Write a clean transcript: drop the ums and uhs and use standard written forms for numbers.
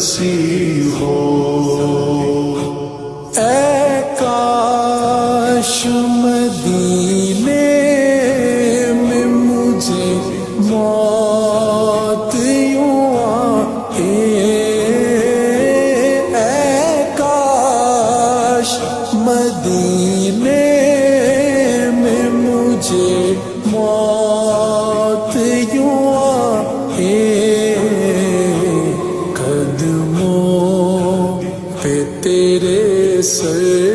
بسی ہو۔ اے کاش مدینے میں مجھے موت یوں آئے، اے کاش مدینے میں مجھے موت یوں آئے، قدموں پہ تیرے سر